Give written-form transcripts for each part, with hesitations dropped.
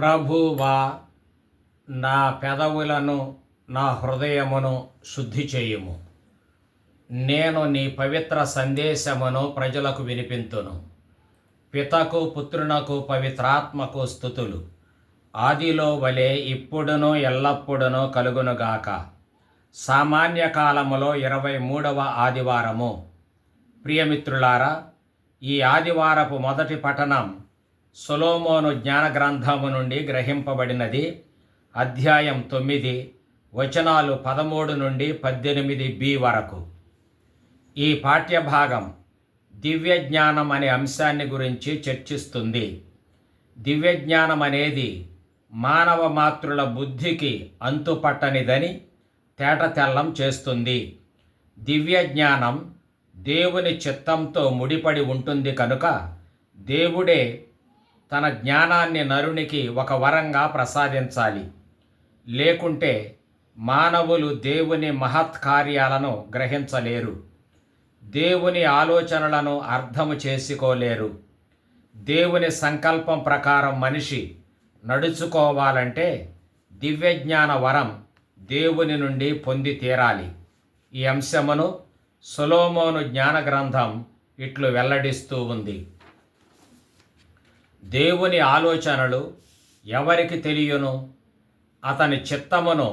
ప్రభువా, నా పెదవులను నా హృదయమును శుద్ధి చేయుము. నేను నీ పవిత్ర సందేశమును ప్రజలకు వినిపింతును. పితకు పుత్రునకు పవిత్రాత్మకు స్తుతులు, ఆదిలో వలె ఇప్పుడును ఎల్లప్పుడును కలుగునుగాక. సామాన్య కాలములో 23వ ఆదివారము. ప్రియమిత్రులారా, ఈ ఆదివారపు మొదటి పఠనం సొలొమోను జ్ఞాన గ్రంథము నుండి గ్రహింపబడినది. అధ్యాయం 9 వచనాలు 13 నుండి 18b వరకు. ఈ పాఠ్యభాగం దివ్య జ్ఞానం అనే అంశాన్ని గురించి చర్చిస్తుంది. దివ్య జ్ఞానం అనేది మానవ మాతృల బుద్ధికి అంతుపట్టనిదని తేటతెల్లం చేస్తుంది. దివ్య జ్ఞానం దేవుని చిత్తంతో ముడిపడి ఉంటుంది కనుక దేవుడే తన జ్ఞానాన్ని నరునికి ఒక వరంగా ప్రసాదించాలి. లేకుంటే మానవులు దేవుని మహత్కార్యాలను గ్రహించలేరు, దేవుని ఆలోచనలను అర్థము చేసుకోలేరు. దేవుని సంకల్పం ప్రకారం మనిషి నడుచుకోవాలంటే దివ్యజ్ఞాన వరం దేవుని నుండి పొంది తీరాలి. ఈ అంశమును సొలొమోను జ్ఞాన గ్రంథం ఇట్లు వెల్లడిస్తూ ఉంది. దేవుని ఆలోచనలు ఎవరికి తెలియను? అతని చిత్తమును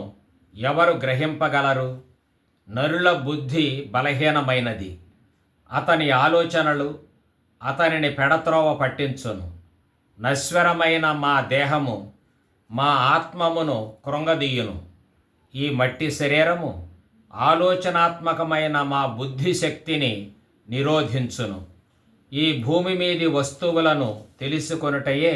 ఎవరు గ్రహింపగలరు? నరుల బుద్ధి బలహీనమైనది. అతని ఆలోచనలు అతనిని పెడత్రోవ పట్టించును. నశ్వరమైన మా దేహము మా ఆత్మమును కృంగదీయును. ఈ మట్టి శరీరము ఆలోచనాత్మకమైన మా బుద్ధి శక్తిని నిరోధించును. ఈ భూమి మీది వస్తువులను తెలుసుకొనుటయే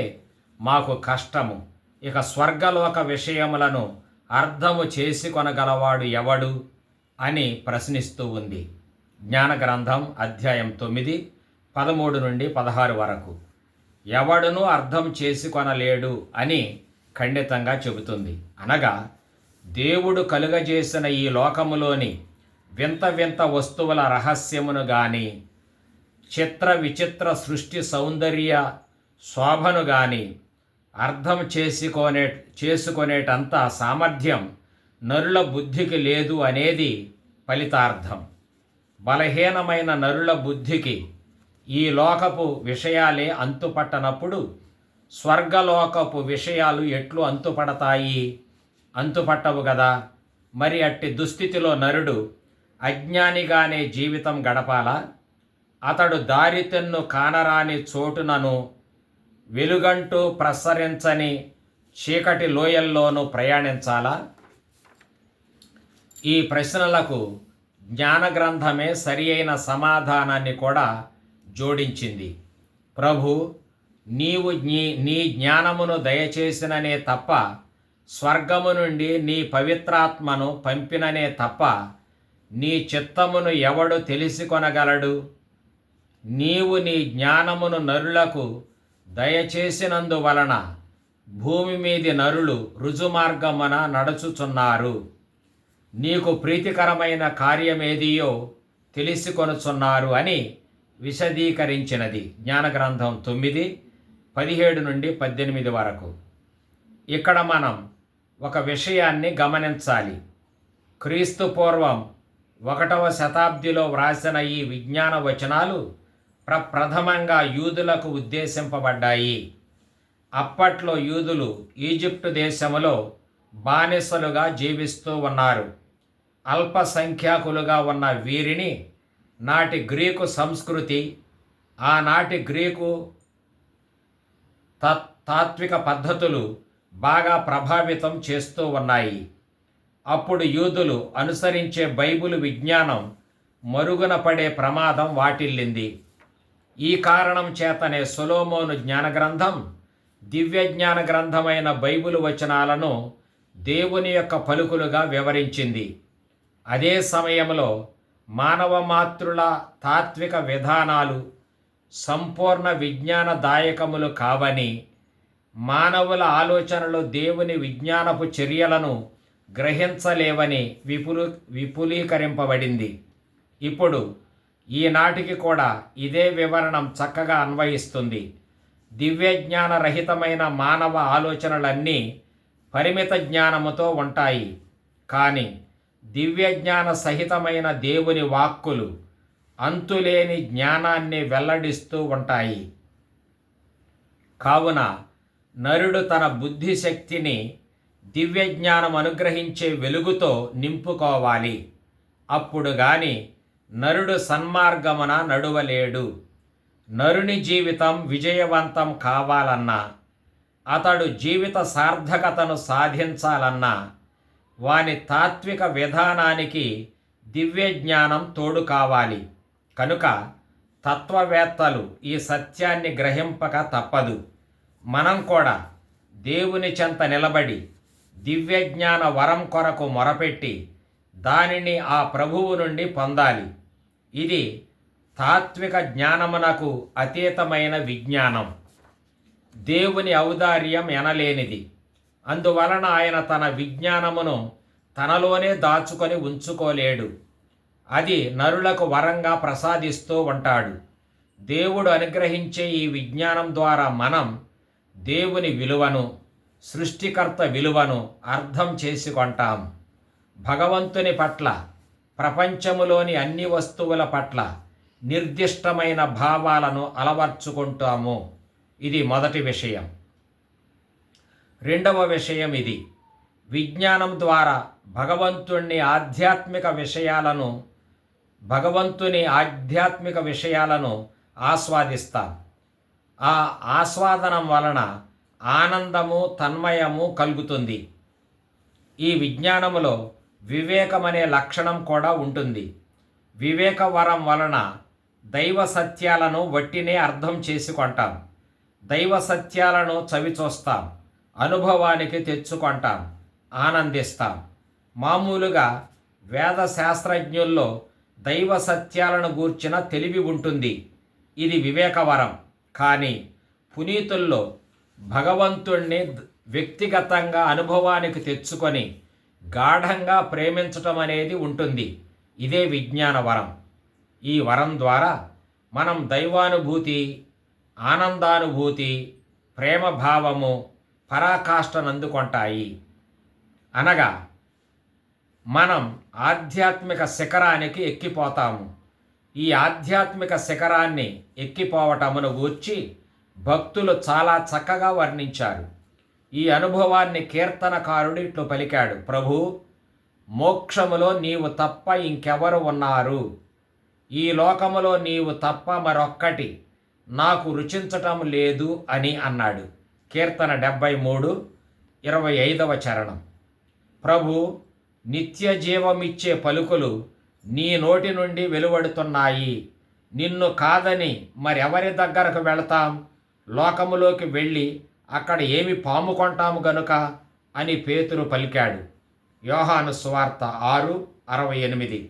మాకు కష్టము. ఇక స్వర్గలోక విషయములను అర్థము చేసుకొనగలవాడు ఎవడు అని ప్రశ్నిస్తూ ఉంది. జ్ఞాన గ్రంథం అధ్యాయం 9 13 నుండి 16 వరకు. ఎవడునూ అర్థం చేసుకొనలేడు అని ఖండితంగా చెబుతుంది. అనగా దేవుడు కలుగజేసిన ఈ లోకములోని వింత వింత వస్తువుల రహస్యమును గాని, చిత్ర విచిత్ర సృష్టి సౌందర్య శోభను గాని అర్థం చేసుకొనేటంత సామర్థ్యం నరుల బుద్ధికి లేదు అనేది ఫలితార్థం. బలహీనమైన నరుల బుద్ధికి ఈ లోకపు విషయాలే అంతుపట్టనప్పుడు స్వర్గలోకపు విషయాలు ఎట్లు అంతుపడతాయి? అంతుపట్టవు కదా. మరి అట్టి దుస్థితిలో నరుడు అజ్ఞానిగానే జీవితం గడపాలా? అతడు దారితెన్ను కానరాని చోటునను వెలుగంటూ ప్రసరించని చీకటి లోయల్లోనూ ప్రయాణించాలా? ఈ ప్రశ్నలకు జ్ఞాన గ్రంథమే సరి అయిన సమాధానాన్ని కూడా జోడించింది. ప్రభు, నీవు నీ జ్ఞానమును దయచేసిననే తప్ప, స్వర్గము నుండి నీ పవిత్రాత్మను పంపిననే తప్ప నీ చిత్తమును ఎవడు తెలిసికొనగలడు? నీవు నీ జ్ఞానమును నరులకు దయచేసినందువలన భూమి మీది నరులు రుజుమార్గమున నడుచుచున్నారు. నీకు ప్రీతికరమైన కార్యమేదియో తెలిసికొనుచున్నారు అని విశదీకరించినది. జ్ఞాన గ్రంథం 9 17 నుండి 18 వరకు. ఇక్కడ మనం ఒక విషయాన్ని గమనించాలి. క్రీస్తు పూర్వం 1వ శతాబ్దిలో వ్రాసిన ఈ విజ్ఞాన వచనాలు ప్రప్రథమంగా యూదులకు ఉద్దేశింపబడ్డాయి. అప్పట్లో యూదులు ఈజిప్టు దేశములో బానిసలుగా జీవిస్తూ ఉన్నారు. అల్పసంఖ్యాకులుగా ఉన్న వీరిని నాటి గ్రీకు సంస్కృతి, ఆనాటి గ్రీకు తాత్విక పద్ధతులు బాగా ప్రభావితం చేస్తూ ఉన్నాయి. అప్పుడు యూదులు అనుసరించే బైబిలు విజ్ఞానం మరుగున పడే ప్రమాదం వాటిల్లింది. ఈ కారణం చేతనే సొలొమోను జ్ఞాన గ్రంథం దివ్య జ్ఞాన గ్రంథమైన బైబిలు వచనాలను దేవుని యొక్క పలుకులుగా వివరించింది. అదే సమయంలో మానవ మాతృల తాత్విక విధానాలు సంపూర్ణ విజ్ఞానదాయకములు కావని, మానవుల ఆలోచనలు దేవుని విజ్ఞానపు చర్యలను గ్రహించలేవని విపులీకరింపబడింది. ఇప్పుడు ఈనాటికి కూడా ఇదే వివరణం చక్కగా అన్వయిస్తుంది. దివ్యజ్ఞానరహితమైన మానవ ఆలోచనలన్నీ పరిమిత జ్ఞానముతో ఉంటాయి. కానీ దివ్యజ్ఞాన సహితమైన దేవుని వాక్కులు అంతులేని జ్ఞానాన్ని వెల్లడిస్తూ ఉంటాయి. కావున నరుడు తన బుద్ధిశక్తిని దివ్యజ్ఞానం అనుగ్రహించే వెలుగుతో నింపుకోవాలి. అప్పుడు గాని నరుడు సన్మార్గమున నడువలేడు. నరుని జీవితం విజయవంతం కావాలన్నా, అతడు జీవిత సార్థకతను సాధించాలన్నా వాని తాత్విక విధానానికి దివ్యజ్ఞానం తోడు కావాలి. కనుక తత్వవేత్తలు ఈ సత్యాన్ని గ్రహింపక తప్పదు. మనం కూడా దేవుని చెంత నిలబడి దివ్యజ్ఞాన వరం కొరకు మొరపెట్టి దానిని ఆ ప్రభువు నుండి పొందాలి. ఇది తాత్విక జ్ఞానమునకు అతీతమైన విజ్ఞానం. దేవుని ఔదార్యం ఎనలేనిది. అందువలన ఆయన తన విజ్ఞానమును తనలోనే దాచుకొని ఉంచుకోలేడు. అది నరులకు వరంగా ప్రసాదిస్తూ ఉంటాడు. దేవుడు అనుగ్రహించే ఈ విజ్ఞానం ద్వారా మనం దేవుని విలువను, సృష్టికర్త విలువను అర్థం చేసుకుంటాం. భగవంతుని పట్ల, ప్రపంచములోని అన్ని వస్తువుల పట్ల నిర్దిష్టమైన భావాలను అలవర్చుకుంటాము. ఇది మొదటి విషయం. రెండవ విషయం ఇది: విజ్ఞానం ద్వారా భగవంతుని ఆధ్యాత్మిక విషయాలను ఆస్వాదిస్తాం. ఆ ఆస్వాదనం వలన ఆనందము, తన్మయము కలుగుతుంది. ఈ విజ్ఞానములో వివేకమనే లక్షణం కూడా ఉంటుంది. వివేక వరం వలన దైవ సత్యాలను వట్టినే అర్థం చేసుకుంటాం. దైవ సత్యాలను చవిచూస్తాం, అనుభవానికి తెచ్చుకుంటాం, ఆనందిస్తాం. మామూలుగా వేద శాస్త్రజ్ఞుల్లో దైవ సత్యాలను గూర్చిన తెలివి ఉంటుంది. ఇది వివేకవరం. కానీ పునీతుల్లో భగవంతుణ్ణి వ్యక్తిగతంగా అనుభవానికి తెచ్చుకొని గాఢంగా ప్రేమించటం అనేది ఉంటుంది. ఇదే విజ్ఞాన వరం. ఈ వరం ద్వారా మనం దైవానుభూతి, ఆనందానుభూతి, ప్రేమభావము పరాకాష్ఠనందుకుంటాయి. అనగా మనం ఆధ్యాత్మిక శిఖరానికి ఎక్కిపోతాము. ఈ ఆధ్యాత్మిక శిఖరాన్ని ఎక్కిపోవటమును గూర్చి భక్తులు చాలా చక్కగా వర్ణించారు. ఈ అనుభవాన్ని కీర్తనకారుడు ఇట్లు పలికాడు: ప్రభు, మోక్షములో నీవు తప్ప ఇంకెవరు ఉన్నారు? ఈ లోకములో నీవు తప్ప మరొక్కటి నాకు రుచించటం లేదు అని అన్నాడు. కీర్తన 73, 25వ చరణం. ప్రభు, నిత్య జీవమిచ్చే పలుకులు నీ నోటి నుండి వెలువడుతున్నాయి. నిన్ను కాదని మరెవరి దగ్గరకు వెళతాం? లోకములోకి వెళ్ళి అక్కడ ఏమి పాముకొంటాము గనుక అని పేతురు పలికాడు. యోహాను సువార్త 6:68.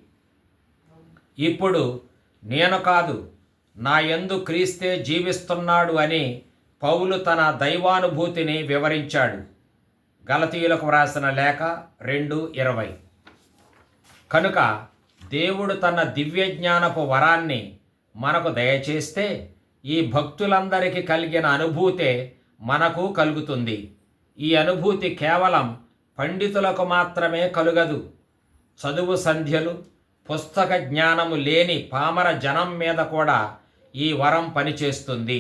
ఇప్పుడు నేను కాదు, నా యందు క్రీస్తే జీవిస్తున్నాడు అని పౌలు తన దైవానుభూతిని వివరించాడు. గలతీయులకు వ్రాసిన లేఖ 2:20. కనుక దేవుడు తన దివ్యజ్ఞానపు వరాన్ని మనకు దయచేస్తే ఈ భక్తులందరికీ కలిగిన అనుభూతే మనకు కలుగుతుంది. ఈ అనుభూతి కేవలం పండితులకు మాత్రమే కలుగదు. చదువు సంధ్యలు, పుస్తక జ్ఞానము లేని పామర జనం మీద కూడా ఈ వరం పనిచేస్తుంది.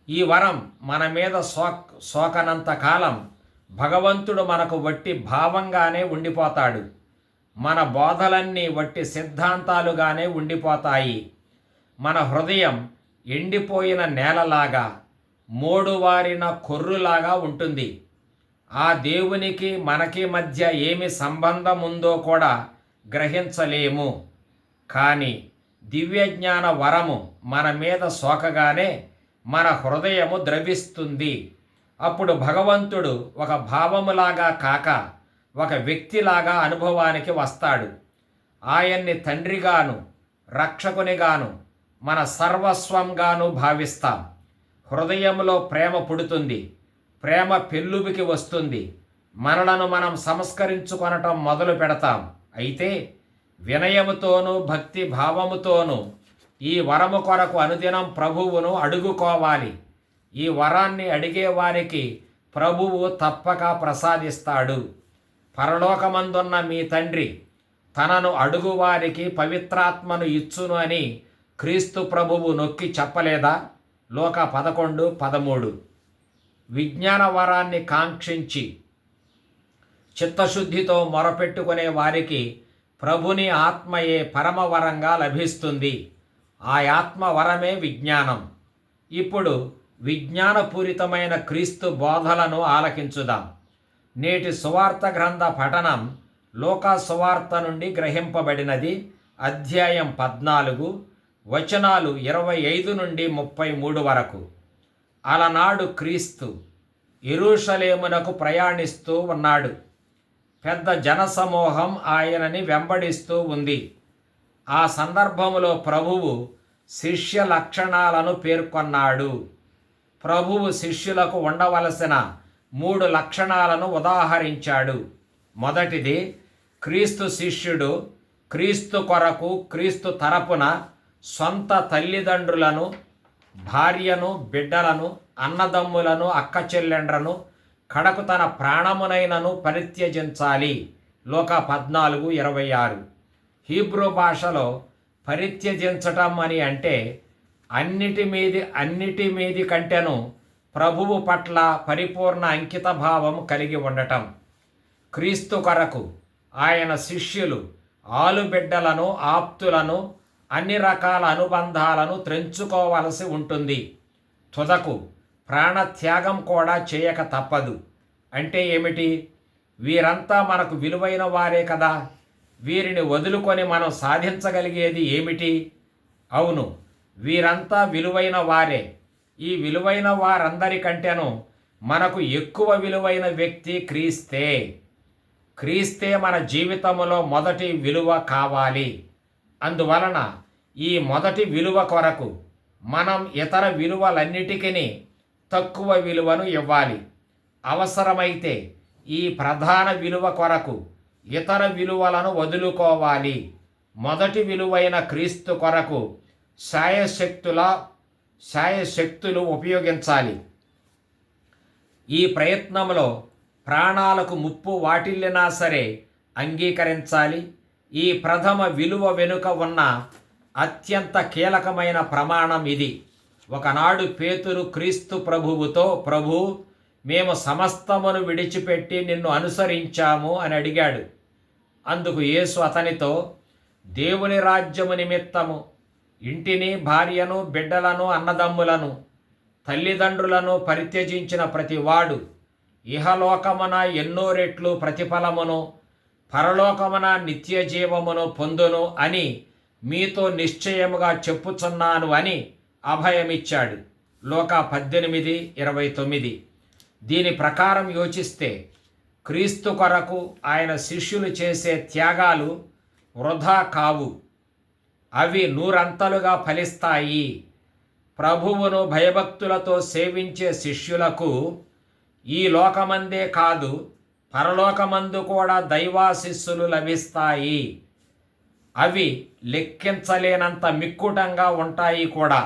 ఈ వరం మన మీద సోకనంత కాలం భగవంతుడు మనకు వట్టి భావంగానే ఉండిపోతాడు. మన బోధలన్నీ వట్టి సిద్ధాంతాలుగానే ఉండిపోతాయి. మన హృదయం ఎండిపోయిన నేలలాగా, మోడువారిన కొర్రులాగా ఉంటుంది. ఆ దేవునికి మనకి మధ్య ఏమి సంబంధం ఉందో కూడా గ్రహించలేము. కానీ దివ్యజ్ఞాన వరము మన మీద సోకగానే మన హృదయము ద్రవిస్తుంది. అప్పుడు భగవంతుడు ఒక భావములాగా కాక ఒక వ్యక్తిలాగా అనుభవానికి వస్తాడు. ఆయన్ని తండ్రిగాను, రక్షకునిగాను, మన సర్వస్వంగాను భావిస్తాం. హృదయంలో ప్రేమ పుడుతుంది. ప్రేమ పెళ్ళుబికి వస్తుంది. మనలను మనం సంస్కరించుకొనటం మొదలు పెడతాం. అయితే వినయముతోనూ భక్తి భావముతోనూ ఈ వరము కొరకు అనుదినం ప్రభువును అడుగుకోవాలి. ఈ వరాన్ని అడిగేవారికి ప్రభువు తప్పక ప్రసాదిస్తాడు. పరలోకమందున్న మీ తండ్రి తనను అడుగువారికి పవిత్రాత్మను ఇచ్చును అని క్రీస్తు ప్రభువు నొక్కి చెప్పలేదా? లూకా 11:13. విజ్ఞాన వరాన్ని కాంక్షించి చిత్తశుద్ధితో మొరపెట్టుకునే వారికి ప్రభుని ఆత్మయే పరమవరంగా లభిస్తుంది. ఆ ఆత్మ వరమే విజ్ఞానం. ఇప్పుడు విజ్ఞానపూరితమైన క్రీస్తు బోధలను ఆలకించుదాం. నేటి సువార్త గ్రంథ పఠనం లూకా సువార్త నుండి గ్రహింపబడినది. అధ్యాయం 14, వచనాలు 25 నుండి 33 వరకు. అలనాడు క్రీస్తు యెరూషలేమునకు ప్రయాణిస్తూ ఉన్నాడు. పెద్ద జనసమూహం ఆయనని వెంబడిస్తూ ఉంది. ఆ సందర్భంలో ప్రభువు శిష్య లక్షణాలను పేర్కొన్నాడు. ప్రభువు శిష్యులకు ఉండవలసిన 3 లక్షణాలను ఉదాహరించాడు. మొదటిది, క్రీస్తు శిష్యుడు క్రీస్తు కొరకు, క్రీస్తు తరపున సొంత తల్లిదండ్రులను, భార్యను, బిడ్డలను, అన్నదమ్ములను, అక్కచెల్లెండ్రను, కడకు తన ప్రాణమునైనను పరిత్యజించాలి. లూకా 14:26. హీబ్రూ భాషలో పరిత్యజించటం అని అంటే అన్నిటి మీది కంటేను ప్రభువు పట్ల పరిపూర్ణ అంకిత భావం కలిగి ఉండటం. క్రీస్తు కొరకు ఆయన శిష్యులు ఆలుబిడ్డలను, ఆప్తులను, అన్ని రకాల అనుబంధాలను త్రెంచుకోవలసి ఉంటుంది. తుదకు ప్రాణత్యాగం కూడా చేయక తప్పదు. అంటే ఏమిటి? వీరంతా మనకు విలువైన వారే కదా, వీరిని వదులుకొని మనం సాధించగలిగేది ఏమిటి? అవును, వీరంతా విలువైన వారే. ఈ విలువైన వారందరికంటేనూ మనకు ఎక్కువ విలువైన వ్యక్తి క్రీస్తే. క్రీస్తే మన జీవితంలో మొదటి విలువ కావాలి. అందువలన ఈ మొదటి విలువ కొరకు మనం ఇతర విలువలన్నిటికీ తక్కువ విలువను ఇవ్వాలి. అవసరమైతే ఈ ప్రధాన విలువ కొరకు ఇతర విలువలను వదులుకోవాలి. మొదటి విలువైన క్రీస్తు కొరకు శాయశక్తులు ఉపయోగించాలి. ఈ ప్రయత్నంలో ప్రాణాలకు ముప్పు వాటిల్లినా సరే అంగీకరించాలి. ఈ ప్రథమ విలువ వెనుక ఉన్న అత్యంత కీలకమైన ప్రమాణం ఇది. ఒకనాడు పేతురు క్రీస్తు ప్రభువుతో, ప్రభు, మేము సమస్తమును విడిచిపెట్టి నిన్ను అనుసరించాము అని అడిగాడు. అందుకు యేసు అతనితో, దేవుని రాజ్యము నిమిత్తము ఇంటిని, భార్యను, బిడ్డలను, అన్నదమ్ములను, తల్లిదండ్రులను పరిత్యజించిన ప్రతివాడు ఇహలోకమున ఎన్నో రెట్లు ప్రతిఫలమును, పరలోకమున నిత్య జీవమును పొందును అని మీతో నిశ్చయముగా చెప్పుచున్నాను అని అభయమిచ్చాడు. లూకా 18:29. దీని ప్రకారం యోచిస్తే క్రీస్తు కొరకు ఆయన శిష్యులు చేసే త్యాగాలు వృధా కావు. అవి నూరంతలుగా ఫలిస్తాయి. ప్రభువును భయభక్తులతో సేవించే శిష్యులకు ఈ లోకమందే కాదు, పరలోకమందు కూడా దైవాశిస్సులు లభిస్తాయి. అవి లెక్కించలేనంత మిక్కుటంగా ఉంటాయి కూడా.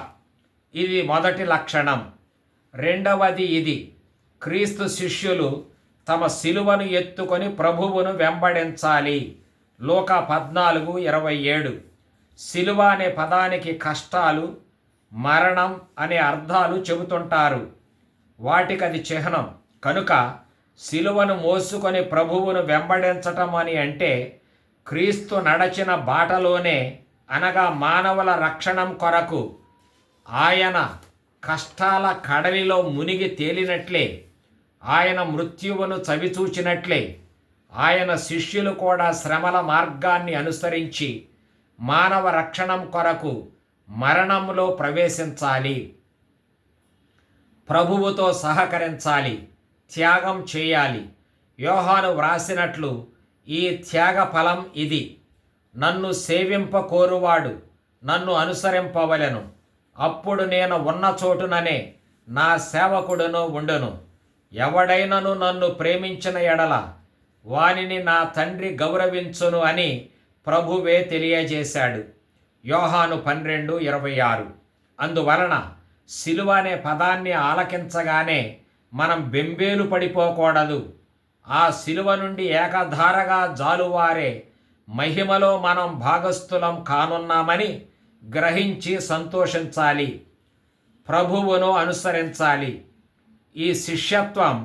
ఇది మొదటి లక్షణం. రెండవది ఇది, క్రీస్తు శిష్యులు తమ శిలువను ఎత్తుకొని ప్రభువును వెంబడించాలి. లూకా 14:27. శిలువ అనే పదానికి కష్టాలు, మరణం అనే అర్థాలు చెబుతుంటారు. వాటికది చిహ్నం. కనుక శిలువను మోసుకొని ప్రభువును వెంబడించటం అని అంటే క్రీస్తు నడచిన బాటలోనే, అనగా మానవుల రక్షణం కొరకు ఆయన కష్టాల కడలిలో మునిగి తేలినట్లే, ఆయన మృత్యువును చవిచూచినట్లే ఆయన శిష్యులు కూడా శ్రమల మార్గాన్ని అనుసరించి మానవ రక్షణం కొరకు మరణంలో ప్రవేశించాలి. ప్రభువుతో సహకరించాలి, త్యాగం చేయాలి. యోహాను వ్రాసినట్లు ఈ త్యాగ ఫలం ఇది, నన్ను సేవింప కోరువాడు నన్ను అనుసరింపవలెను, అప్పుడు నేను ఉన్న చోటుననే నా సేవకుడును ఉండును. ఎవడైనను నన్ను ప్రేమించిన ఎడల వానిని నా తండ్రి గౌరవించును అని ప్రభువే తెలియజేశాడు. యోహాను 12:26. అందువలన సిలువ అనే పదాన్ని ఆలకించగానే మనం బెంబేలు పడిపోకూడదు. ఆ సిలువ నుండి ఏకధారగా జాలువారే మహిమలో మనం భాగస్థులం కానున్నామని గ్రహించి సంతోషించాలి. ప్రభువును అనుసరించాలి. ఈ శిష్యత్వం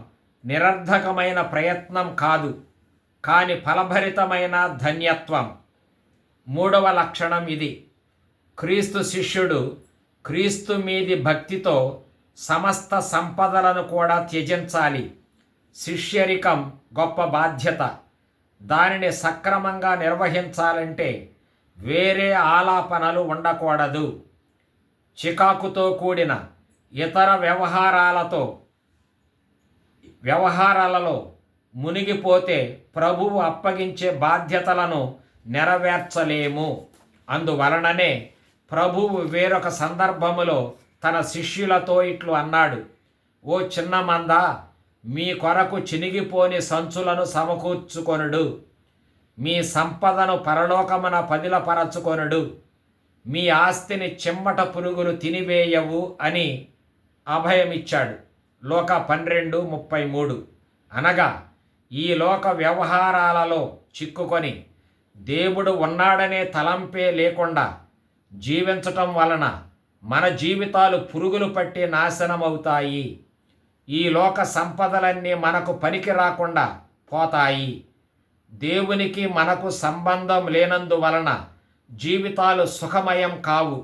నిరర్ధకమైన ప్రయత్నం కాదు, కానీ ఫలభరితమైన ధన్యత్వం. మూడవ లక్షణం ఇది. క్రీస్తు శిష్యుడు క్రీస్తు మీది భక్తితో సమస్త సంపదలను కూడా త్యజించాలి. శిష్యరికం గొప్ప బాధ్యత. దానిని సక్రమంగా నిర్వహించాలంటే వేరే ఆలాపనలు ఉండకూడదు. చికాకుతో కూడిన ఇతర వ్యవహారాలలో మునిగిపోతే ప్రభువు అప్పగించే బాధ్యతలను నెరవేర్చలేము. అందువలననే ప్రభువు వేరొక సందర్భములో తన శిష్యులతో ఇట్లు అన్నాడు: ఓ చిన్న మంద, మీ కొరకు చినిగిపోని సంచులను సమకూర్చుకొనుడు, మీ సంపదను పరలోకమున పదిలపరచుకొనుడు, మీ ఆస్తిని చిమ్మట పురుగులు తినివేయవు అని అభయమిచ్చాడు. లోక 12:33. అనగా ఈ లోక వ్యవహారాలలో చిక్కుకొని దేవుడు ఉన్నాడనే తలంపే లేకుండా జీవించటం వలన మన జీవితాలు పురుగులు పట్టి నాశనమవుతాయి. ఈ లోక సంపదలన్నీ మనకు పనికి రాకుండా పోతాయి. దేవునికి మనకు సంబంధం లేనందువలన జీవితాలు సుఖమయం కావు.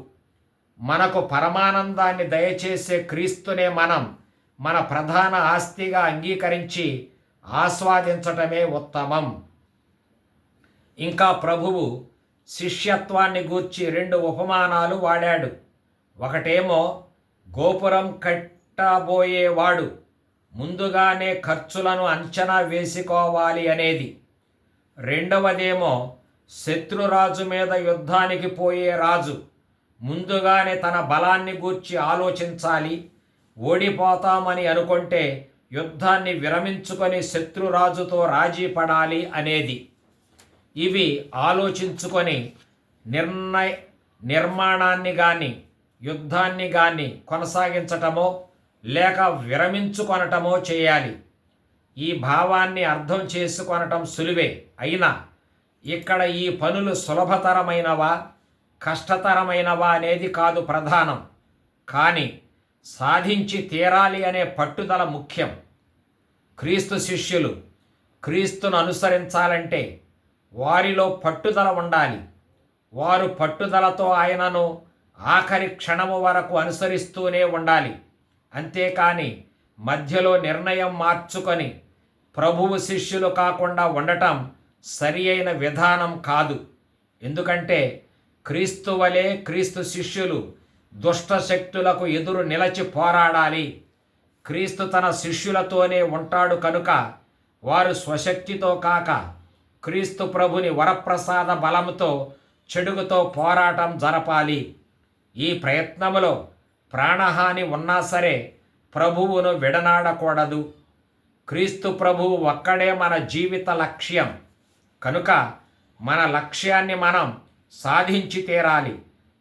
మనకు పరమానందాన్ని దయచేసే క్రీస్తునే మనం మన ప్రధాన ఆస్తిగా అంగీకరించి ఆస్వాదించటమే ఉత్తమం. ఇంకా ప్రభువు శిష్యత్వాన్ని గూర్చి 2 ఉపమానాలు వాడాడు. ఒకటేమో గోపురం కట్టబోయేవాడు ముందుగానే ఖర్చులను అంచనా వేసుకోవాలి అనేది. రెండవదేమో శత్రురాజు మీద యుద్ధానికి పోయే రాజు ముందుగానే తన బలాన్ని గూర్చి ఆలోచించాలి. ఓడిపోతామని అనుకుంటే యుద్ధాన్ని విరమించుకొని శత్రురాజుతో రాజీ పడాలి అనేది. ఇవి ఆలోచించుకొని నిర్మాణాన్ని కానీ యుద్ధాన్ని కానీ కొనసాగించటమో లేక విరమించుకొనటమో చేయాలి. ఈ భావాన్ని అర్థం చేసుకొనటం సులువే. అయినా ఇక్కడ ఈ పనులు సులభతరమైనవా కష్టతరమైనవా అనేది కాదు ప్రధానం, కానీ సాధించి తీరాలి అనే పట్టుదల ముఖ్యం. క్రీస్తు శిష్యులు క్రీస్తును అనుసరించాలంటే వారిలో పట్టుదల ఉండాలి. వారు పట్టుదలతో ఆయనను ఆఖరి క్షణము వరకు అనుసరిస్తూనే ఉండాలి. అంతేకాని మధ్యలో నిర్ణయం మార్చుకొని ప్రభువు శిష్యులు కాకుండా ఉండటం సరి అయిన విధానం కాదు. ఎందుకంటే క్రీస్తు వలె క్రీస్తు శిష్యులు దుష్ట శక్తులకు ఎదురు నిలచి పోరాడాలి. క్రీస్తు తన శిష్యులతోనే ఉంటాడు కనుక వారు స్వశక్తితో కాక క్రీస్తు ప్రభుని వరప్రసాద బలముతో చెడుగుతో పోరాటం జరపాలి. ఈ ప్రయత్నములో ప్రాణహాని ఉన్నా సరే ప్రభువును విడనాడకూడదు. క్రీస్తు ప్రభువు ఒక్కడే మన జీవిత లక్ష్యం కనుక మన లక్ష్యాన్ని మనం సాధించి తీరాలి.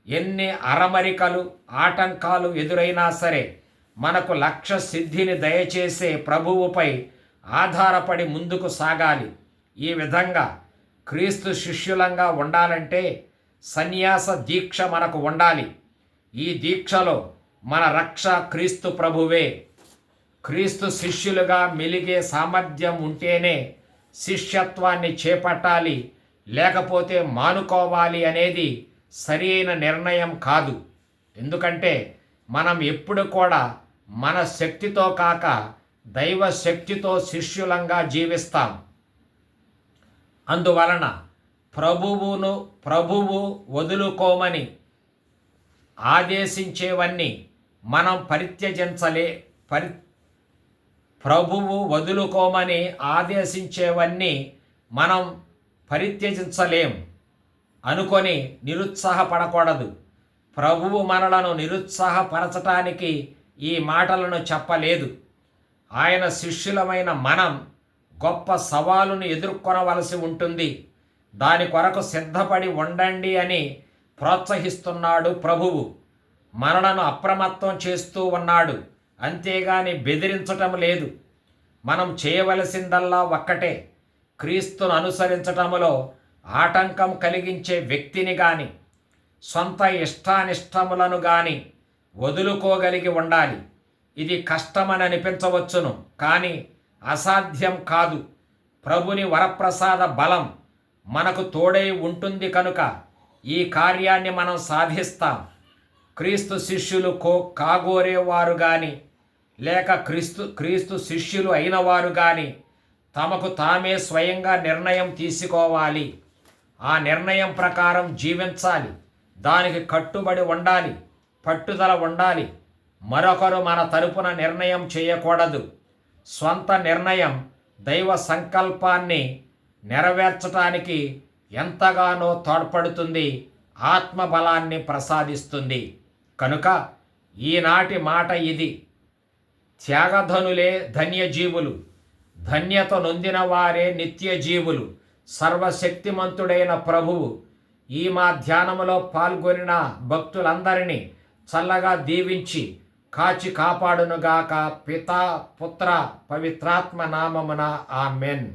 ఎన్ని అరమరికలు ఆటంకాలు ఎదురైనా సరే మనకు లక్ష్య సిద్ధిని దయచేసే ప్రభువుపై ఆధారపడి ముందుకు సాగాలి. ఈ విధంగా క్రీస్తు శిష్యులంగా ఉండాలంటే సన్యాస దీక్ష మనకు ఉండాలి. ఈ దీక్షలో మన రక్ష క్రీస్తు ప్రభువే. క్రీస్తు శిష్యులుగా మెలిగే సామర్థ్యం ఉంటేనే శిష్యత్వాన్ని చేపట్టాలి, లేకపోతే మానుకోవాలి అనేది సరి అయిన నిర్ణయం కాదు. ఎందుకంటే మనం ఎప్పుడు కూడా మన శక్తితో కాక దైవ శక్తితో శిష్యులంగా జీవిస్తాం. అందువలన ప్రభువు వదులుకోమని ఆదేశించేవన్నీ మనం ప్రభువు వదులుకోమని ఆదేశించేవన్నీ మనం పరిత్యజించలేం అనుకొని నిరుత్సాహపడకూడదు. ప్రభువు మనలను నిరుత్సాహపరచటానికి ఈ మాటలను చెప్పలేదు. ఆయన శిష్యులమైన మనం గొప్ప సవాలును ఎదుర్కొనవలసి ఉంటుంది. దాని కొరకు సిద్ధపడి ఉండండి అని ప్రోత్సహిస్తున్నాడు ప్రభువు. మనలను అప్రమత్తం చేస్తూ ఉన్నాడు, అంతేగాని బెదిరించటం లేదు. మనం చేయవలసిందల్లా ఒక్కటే, క్రీస్తును అనుసరించటములో ఆటంకం కలిగించే వ్యక్తిని కానీ సొంత ఇష్టానిష్టములను కానీ వదులుకోగలిగి ఉండాలి. ఇది కష్టమని అనిపించవచ్చును, కానీ అసాధ్యం కాదు. ప్రభుని వరప్రసాద బలం మనకు తోడై ఉంటుంది కనుక ఈ కార్యాన్ని మనం సాధిస్తాం. క్రీస్తు శిష్యులు కాగోరేవారు కానీ లేక క్రీస్తు శిష్యులు అయిన వారు కానీ తమకు తామే స్వయంగా నిర్ణయం తీసుకోవాలి. ఆ నిర్ణయం ప్రకారం జీవించాలి. దానికి కట్టుబడి ఉండాలి, పట్టుదల ఉండాలి. మరొకరు మన తరపున నిర్ణయం చేయకూడదు. స్వంత నిర్ణయం దైవ సంకల్పాన్ని నెరవేర్చటానికి ఎంతగానో తోడ్పడుతుంది, ఆత్మబలాన్ని ప్రసాదిస్తుంది. కనుక ఈనాటి మాట ఇది: త్యాగధనులే ధన్యజీవులు, ధన్యత నొందిన వారే నిత్యజీవులు. సర్వశక్తిమంతుడైన ప్రభువు ఈ మా ధ్యానములో పాల్గొనిన భక్తులందరినీ చల్లగా దీవించి కాచి కాపాడునుగాక. పితా పుత్ర పవిత్రాత్మ నామమున ఆమెన్.